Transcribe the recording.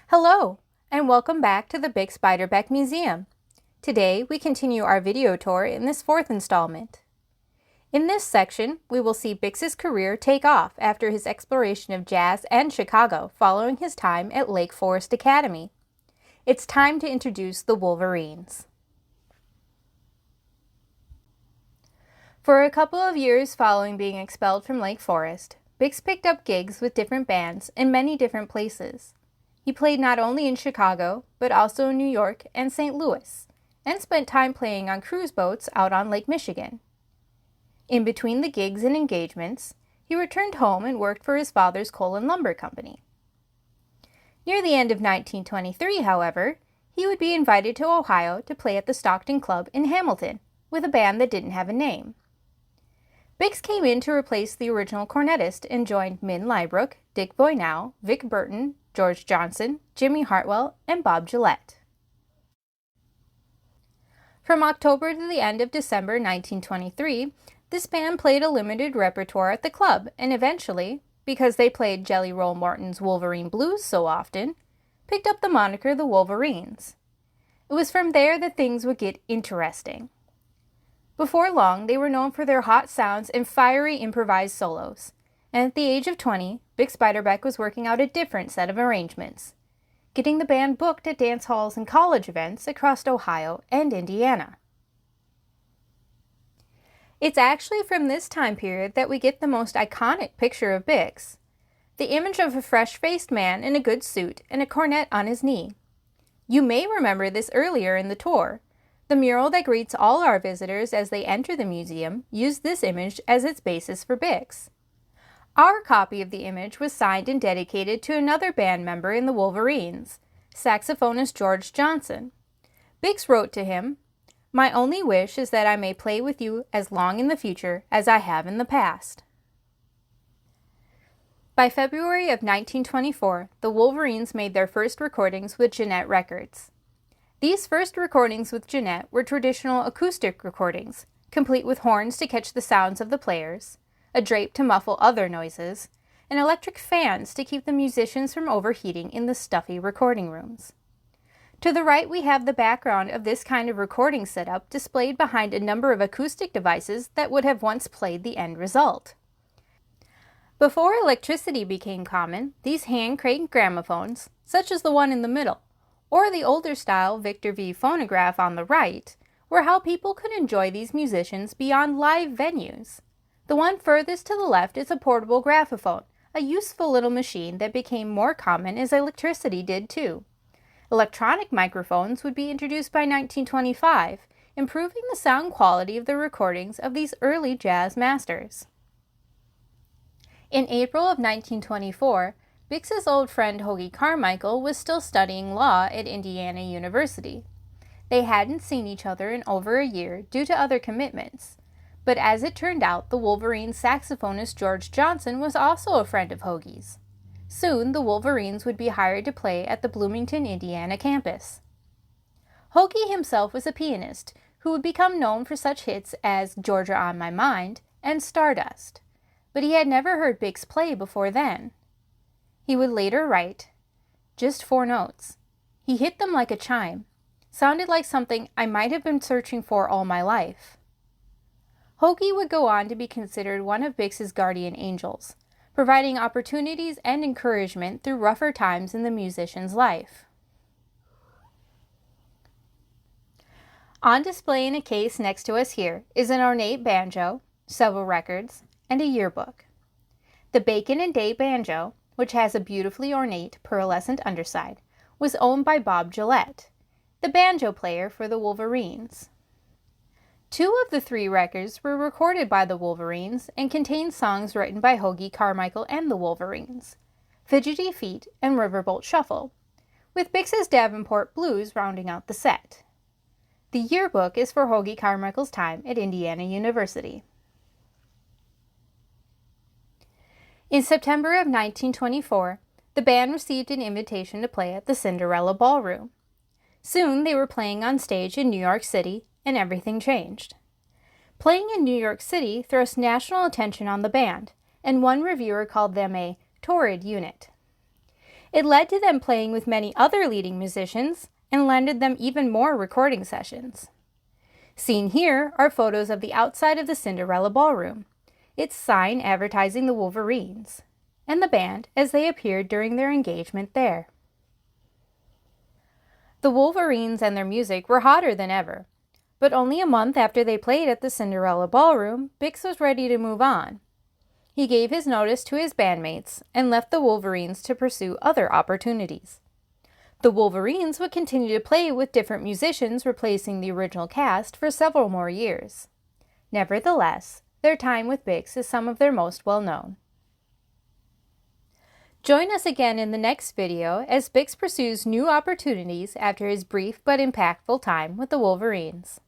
Hello, and welcome back to the Bix Beiderbecke Museum. Today, we continue our video tour in this fourth installment. In this section, we will see Bix's career take off after his exploration of jazz and Chicago following his time at Lake Forest Academy. It's time to introduce the Wolverines. For a couple of years following being expelled from Lake Forest, Bix picked up gigs with different bands in many different places. He played not only in Chicago, but also in New York and St. Louis, and spent time playing on cruise boats out on Lake Michigan. In between the gigs and engagements, he returned home and worked for his father's coal and lumber company. Near the end of 1923, however, he would be invited to Ohio to play at the Stockton Club in Hamilton with a band that didn't have a name. Bix came in to replace the original cornetist and joined Min Lybrook, Dick Boynow, Vic Burton, George Johnson, Jimmy Hartwell, and Bob Gillette. From October to the end of December 1923, this band played a limited repertoire at the club and eventually, because they played Jelly Roll Morton's Wolverine Blues so often, picked up the moniker the Wolverines. It was from there that things would get interesting. Before long, they were known for their hot sounds and fiery improvised solos, and at the age of 20, Bix Beiderbecke was working out a different set of arrangements, getting the band booked at dance halls and college events across Ohio and Indiana. It's actually from this time period that we get the most iconic picture of Bix, the image of a fresh-faced man in a good suit and a cornet on his knee. You may remember this earlier in the tour. The mural that greets all our visitors as they enter the museum used this image as its basis for Bix. Our copy of the image was signed and dedicated to another band member in the Wolverines, saxophonist George Johnson. Bix wrote to him, "My only wish is that I may play with you as long in the future as I have in the past." By February of 1924, the Wolverines made their first recordings with Jeanette Records. These first recordings with Jeanette were traditional acoustic recordings, complete with horns to catch the sounds of the players, a drape to muffle other noises, and electric fans to keep the musicians from overheating in the stuffy recording rooms. To the right, we have the background of this kind of recording setup displayed behind a number of acoustic devices that would have once played the end result. Before electricity became common, these hand-cranked gramophones, such as the one in the middle, or the older style Victor V phonograph on the right, were how people could enjoy these musicians beyond live venues. The one furthest to the left is a portable graphophone, a useful little machine that became more common as electricity did too. Electronic microphones would be introduced by 1925, improving the sound quality of the recordings of these early jazz masters. In April of 1924, Bix's old friend Hoagy Carmichael was still studying law at Indiana University. They hadn't seen each other in over a year due to other commitments, but as it turned out, the Wolverines saxophonist George Johnson was also a friend of Hoagy's. Soon, the Wolverines would be hired to play at the Bloomington, Indiana campus. Hoagy himself was a pianist who would become known for such hits as Georgia on My Mind and Stardust, but he had never heard Bix play before then. He would later write, "Just 4 notes. He hit them like a chime. Sounded like something I might have been searching for all my life." Hoagy would go on to be considered one of Bix's guardian angels, providing opportunities and encouragement through rougher times in the musician's life. On display in a case next to us here is an ornate banjo, several records, and a yearbook. The Bacon and Day Banjo, which has a beautifully ornate pearlescent underside, was owned by Bob Gillette, the banjo player for the Wolverines. 2 of the 3 records were recorded by the Wolverines and contained songs written by Hoagy Carmichael and the Wolverines, Fidgety Feet and Riverboat Shuffle, with Bix's Davenport Blues rounding out the set. The yearbook is for Hoagy Carmichael's time at Indiana University. In September of 1924, the band received an invitation to play at the Cinderella Ballroom. Soon they were playing on stage in New York City, and everything changed. Playing in New York City thrust national attention on the band, and one reviewer called them a torrid unit. It led to them playing with many other leading musicians and landed them even more recording sessions. Seen here are photos of the outside of the Cinderella Ballroom, its sign advertising the Wolverines, and the band as they appeared during their engagement there. The Wolverines and their music were hotter than ever, but only a month after they played at the Cinderella Ballroom, Bix was ready to move on. He gave his notice to his bandmates and left the Wolverines to pursue other opportunities. The Wolverines would continue to play with different musicians replacing the original cast for several more years. Nevertheless, their time with Bix is some of their most well-known. Join us again in the next video as Bix pursues new opportunities after his brief but impactful time with the Wolverines.